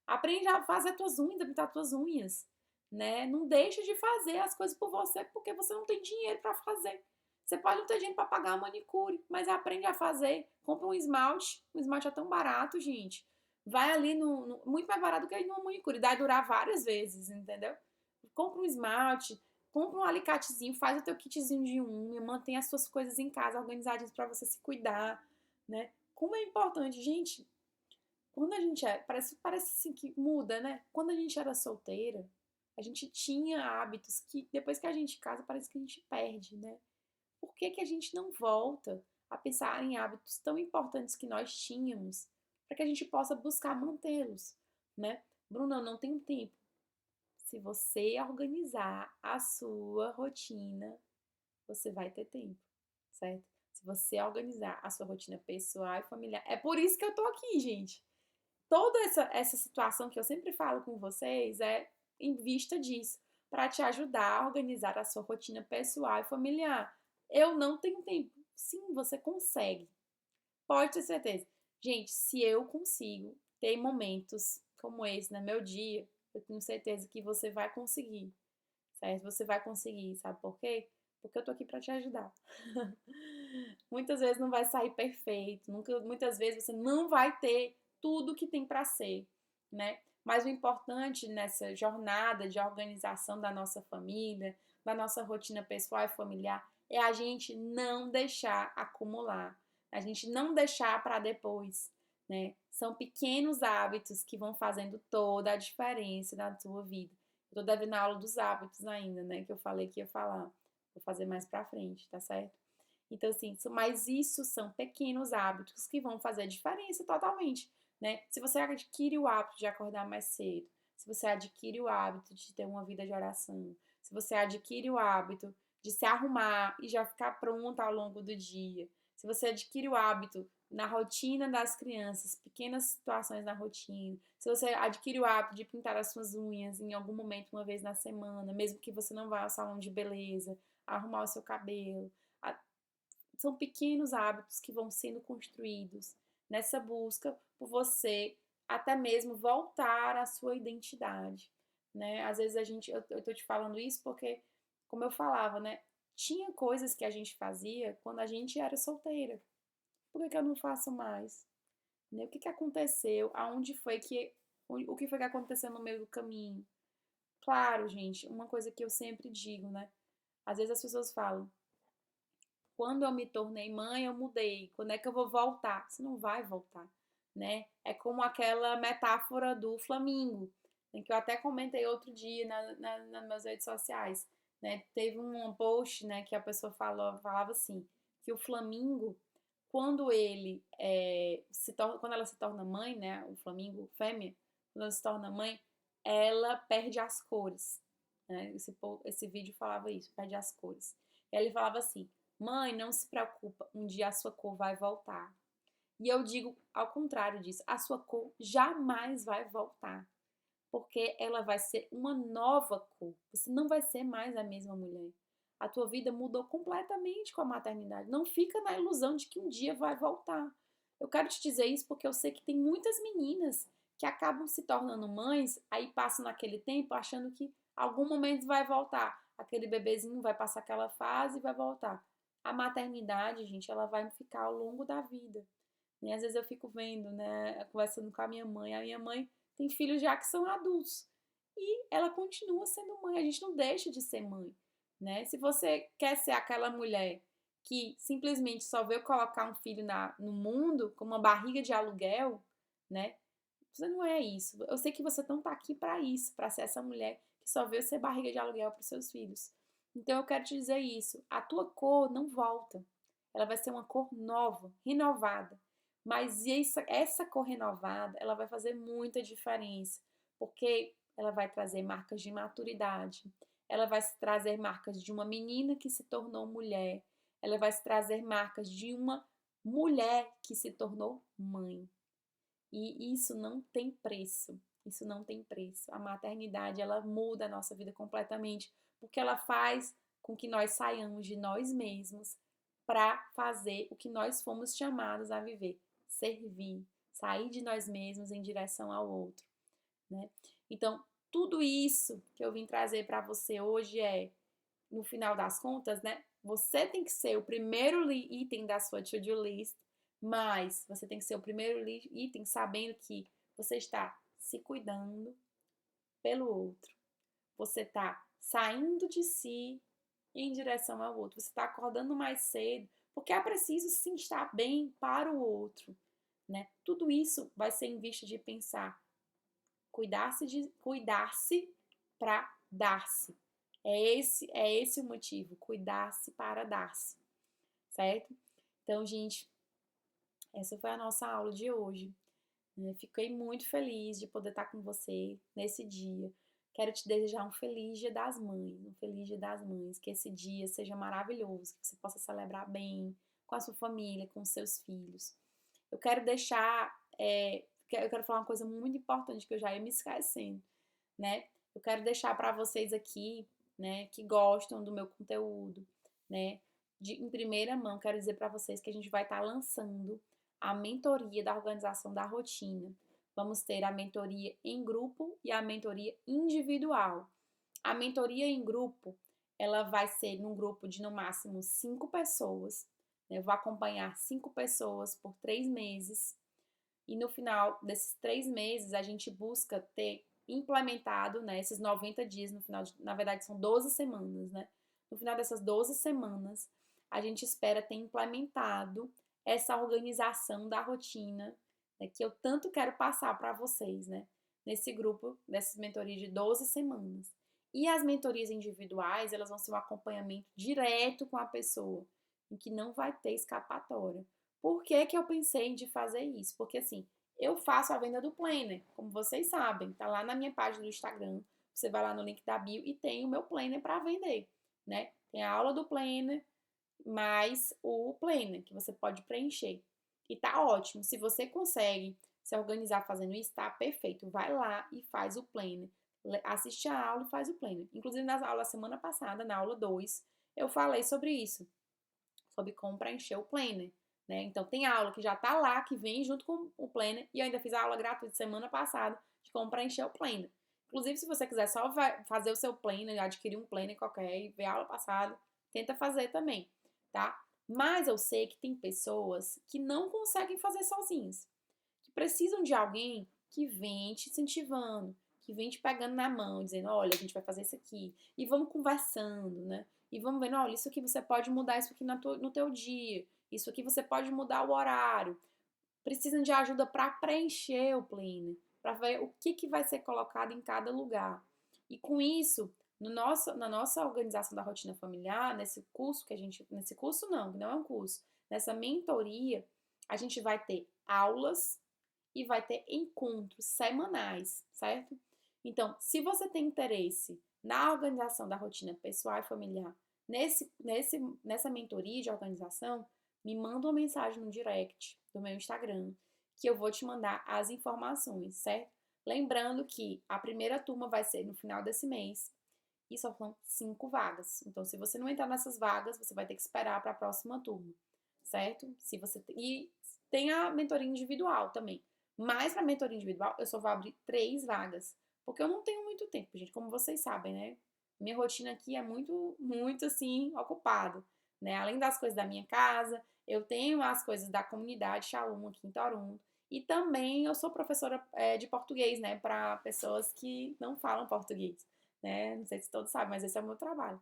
Aprende a fazer tuas unhas, a pintar tuas unhas, né? Não deixa de fazer as coisas por você porque você não tem dinheiro para fazer. Você pode não ter dinheiro para pagar uma manicure, mas aprende a fazer. Compra um esmalte. O esmalte é tão barato, gente. Vai ali muito mais barato do que ir numa manicure. Dá durar várias vezes, entendeu? Compra um esmalte, compra um alicatezinho, faz o teu kitzinho de unha, mantém as suas coisas em casa organizadinhas para você se cuidar, né? Como é importante, gente, quando a gente parece assim que muda, né? Quando a gente era solteira, a gente tinha hábitos que depois que a gente casa parece que a gente perde, né? Por que que a gente não volta a pensar em hábitos tão importantes que nós tínhamos para que a gente possa buscar mantê-los, né? Bruna, eu não tenho tempo. Se você organizar a sua rotina, você vai ter tempo, certo? Se você organizar a sua rotina pessoal e familiar. É por isso que eu tô aqui, gente. Toda essa situação que eu sempre falo com vocês é em vista disso, para te ajudar a organizar a sua rotina pessoal e familiar. Eu não tenho tempo. Sim, você consegue. Pode ter certeza. Gente, se eu consigo ter momentos como esse no meu dia, eu tenho certeza que você vai conseguir, certo? Você vai conseguir, sabe por quê? Porque eu tô aqui para te ajudar. Muitas vezes não vai sair perfeito, muitas vezes você não vai ter tudo que tem para ser, né? Mas o importante nessa jornada de organização da nossa família, da nossa rotina pessoal e familiar, é a gente não deixar acumular, a gente não deixar para depois, né? São pequenos hábitos que vão fazendo toda a diferença na tua vida. Eu tô devendo a aula dos hábitos ainda, né? Que eu falei que ia falar. Vou fazer mais pra frente, tá certo? Então, assim, mas isso são pequenos hábitos que vão fazer a diferença totalmente, né? Se você adquire o hábito de acordar mais cedo, se você adquire o hábito de ter uma vida de oração, se você adquire o hábito de se arrumar e já ficar pronta ao longo do dia, se você adquire o hábito na rotina das crianças, pequenas situações na rotina, se você adquire o hábito de pintar as suas unhas em algum momento, uma vez na semana, mesmo que você não vá ao salão de beleza, arrumar o seu cabelo, são pequenos hábitos que vão sendo construídos nessa busca por você até mesmo voltar à sua identidade, né? Às vezes eu tô te falando isso porque, como eu falava, né? Tinha coisas que a gente fazia quando a gente era solteira. Por que que eu não faço mais? Né? O que que aconteceu? O que foi que aconteceu no meio do caminho? Claro, gente, uma coisa que eu sempre digo, né? Às vezes as pessoas falam, quando eu me tornei mãe, eu mudei. Quando é que eu vou voltar? Você não vai voltar, né? É como aquela metáfora do flamingo, né, que eu até comentei outro dia nas minhas redes sociais, né? Teve um post, né, que a pessoa falava assim, que o flamingo, quando quando ela se torna mãe, né? O flamingo fêmea, quando ela se torna mãe, ela perde as cores, né? Esse vídeo falava isso, perde as cores. E ele falava assim, Mãe, não se preocupa, um dia a sua cor vai voltar. E eu digo ao contrário disso, a sua cor jamais vai voltar, porque ela vai ser uma nova cor. Você não vai ser mais a mesma mulher. A tua vida mudou completamente com a maternidade. Não fica na ilusão de que um dia vai voltar. Eu quero te dizer isso porque eu sei que tem muitas meninas que acabam se tornando mães, aí passam naquele tempo achando que algum momento vai voltar. Aquele bebezinho vai passar aquela fase e vai voltar. A maternidade, gente, ela vai ficar ao longo da vida. E às vezes eu fico vendo, né, conversando com a minha mãe. A minha mãe tem filhos já que são adultos. E ela continua sendo mãe. A gente não deixa de ser mãe, né? Se você quer ser aquela mulher que simplesmente só veio colocar um filho no mundo com uma barriga de aluguel, né? Você não é isso. Eu sei que você não tá aqui para isso, para ser essa mulher que só veio ser barriga de aluguel para os seus filhos. Então eu quero te dizer isso. A tua cor não volta. Ela vai ser uma cor nova, renovada. Mas essa cor renovada, ela vai fazer muita diferença, porque ela vai trazer marcas de maturidade, ela vai trazer marcas de uma menina que se tornou mulher, ela vai trazer marcas de uma mulher que se tornou mãe. E isso não tem preço. Isso não tem preço. A maternidade, ela muda a nossa vida completamente, porque ela faz com que nós saiamos de nós mesmos para fazer o que nós fomos chamados a viver, servir, sair de nós mesmos em direção ao outro, né? Então, tudo isso que eu vim trazer para você hoje no final das contas, né? Você tem que ser o primeiro item da sua to-do list, mas você tem que ser o primeiro item sabendo que você está se cuidando pelo outro. Você está saindo de si em direção ao outro. Você está acordando mais cedo, porque é preciso sim estar bem para o outro, né? Tudo isso vai ser em vista de pensar, cuidar-se para dar-se. É esse o motivo, cuidar-se para dar-se, certo? Então, gente, essa foi a nossa aula de hoje. Fiquei muito feliz de poder estar com você nesse dia. Quero te desejar um feliz Dia das Mães, um feliz Dia das Mães, que esse dia seja maravilhoso, que você possa celebrar bem com a sua família, com os seus filhos. Eu quero deixar, eu quero falar uma coisa muito importante que eu já ia me esquecendo, né? Eu quero deixar para vocês aqui, né, que gostam do meu conteúdo, né, em primeira mão, quero dizer para vocês que a gente vai estar lançando a mentoria da organização da rotina. Vamos ter a mentoria em grupo e a mentoria individual. A mentoria em grupo, ela vai ser num grupo de no máximo 5 pessoas. Eu vou acompanhar 5 pessoas por 3 meses. E no final desses 3 meses, a gente busca ter implementado, né, esses 90 dias, na verdade são 12 semanas, né? No final dessas 12 semanas, a gente espera ter implementado essa organização da rotina, né, que eu tanto quero passar para vocês, né? Nesse grupo, dessas mentorias de 12 semanas. E as mentorias individuais, elas vão ser um acompanhamento direto com a pessoa, em que não vai ter escapatória. Por que que eu pensei de fazer isso? Porque assim, eu faço a venda do planner, como vocês sabem, tá lá na minha página do Instagram. Você vai lá no link da bio e tem o meu planner para vender, né? Tem a aula do planner, mais o planner que você pode preencher. E tá ótimo. Se você consegue se organizar fazendo isso, tá perfeito. Vai lá e faz o planner. Assiste a aula e faz o planner. Inclusive, na aula semana passada, na aula 2, eu falei sobre isso, sobre como preencher o planner. Né? Então, tem aula que já tá lá, que vem junto com o planner, e eu ainda fiz a aula gratuita semana passada de como preencher o planner. Inclusive, se você quiser só fazer o seu planner, adquirir um planner qualquer e ver a aula passada, tenta fazer também, tá? Mas eu sei que tem pessoas que não conseguem fazer sozinhas, que precisam de alguém que vem te incentivando, que vem te pegando na mão, dizendo, olha, a gente vai fazer isso aqui, e vamos conversando, né? E vamos vendo, olha, isso aqui você pode mudar isso aqui no teu dia, isso aqui você pode mudar o horário. Precisam de ajuda para preencher o planner, para ver o que vai ser colocado em cada lugar. E com isso, na nossa organização da rotina familiar, nesse curso não é um curso, nessa mentoria, a gente vai ter aulas e vai ter encontros semanais, certo? Então, se você tem interesse na organização da rotina pessoal e familiar, Nessa mentoria de organização, me manda uma mensagem no direct do meu Instagram, que eu vou te mandar as informações, certo? Lembrando que a primeira turma vai ser no final desse mês e só são 5 vagas. Então, se você não entrar nessas vagas, você vai ter que esperar para a próxima turma, certo? E tem a mentoria individual também. Mas para mentoria individual, eu só vou abrir 3 vagas, porque eu não tenho muito tempo, gente, como vocês sabem, né? Minha rotina aqui é muito, muito assim, ocupada, né? Além das coisas da minha casa, eu tenho as coisas da comunidade Shalom aqui em Toronto. E também eu sou professora de português, né, para pessoas que não falam português, né? Não sei se todos sabem, mas esse é o meu trabalho.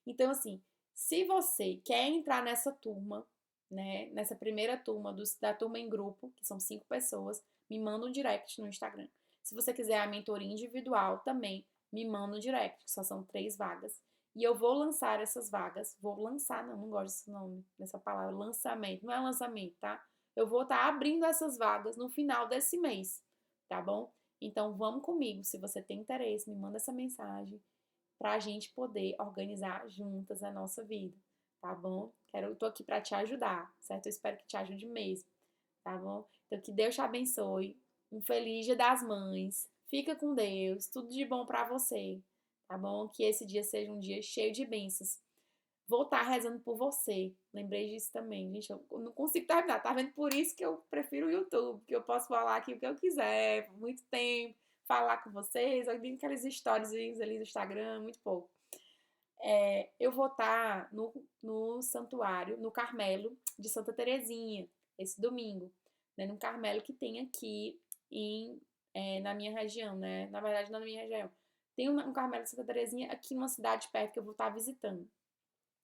Então, assim, se você quer entrar nessa turma, né, nessa primeira turma da turma em grupo, que são 5 pessoas, me manda um direct no Instagram. Se você quiser a mentoria individual também, me manda um direct, que só são 3 vagas. E eu vou lançar essas vagas. Vou lançar, não gosto desse nome, dessa palavra, lançamento. Não é lançamento, tá? Eu vou estar abrindo essas vagas no final desse mês, tá bom? Então vamos comigo. Se você tem interesse, me manda essa mensagem para a gente poder organizar juntas a nossa vida, tá bom? Tô aqui para te ajudar, certo? Eu espero que te ajude mesmo, tá bom? Então que Deus te abençoe. Um feliz Dia das Mães. Fica com Deus. Tudo de bom para você, tá bom? Que esse dia seja um dia cheio de bênçãos. Vou estar rezando por você. Lembrei disso também. Gente, eu não consigo terminar. Tá vendo? Por isso que eu prefiro o YouTube, que eu posso falar aqui o que eu quiser, por muito tempo, falar com vocês. Eu vi aquelas stories ali do Instagram, muito pouco. Eu vou estar no santuário, no Carmelo de Santa Terezinha, esse domingo, né? No Carmelo que tem aqui na minha região, né? Na verdade, não na minha região. Tem um Carmelo de Santa Terezinha aqui numa cidade perto que eu vou estar visitando.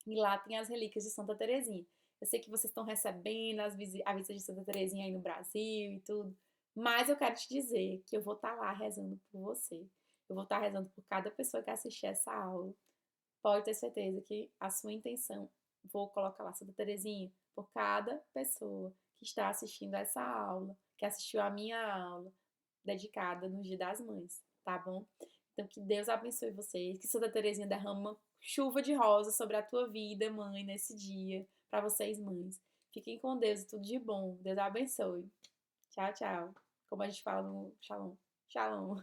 E lá tem as relíquias de Santa Terezinha. Eu sei que vocês estão recebendo a visita de Santa Terezinha aí no Brasil e tudo, mas eu quero te dizer que eu vou estar lá rezando por você. Eu vou estar rezando por cada pessoa que assistir essa aula. Pode ter certeza que a sua intenção, vou colocar lá Santa Terezinha, por cada pessoa que está assistindo essa aula, que assistiu a minha aula, dedicada no Dia das Mães, tá bom? Então, que Deus abençoe vocês, que Santa Terezinha derrama uma chuva de rosas sobre a tua vida, mãe, nesse dia, para vocês, mães. Fiquem com Deus e tudo de bom. Deus abençoe. Tchau, tchau. Como a gente fala no Shalom. Shalom.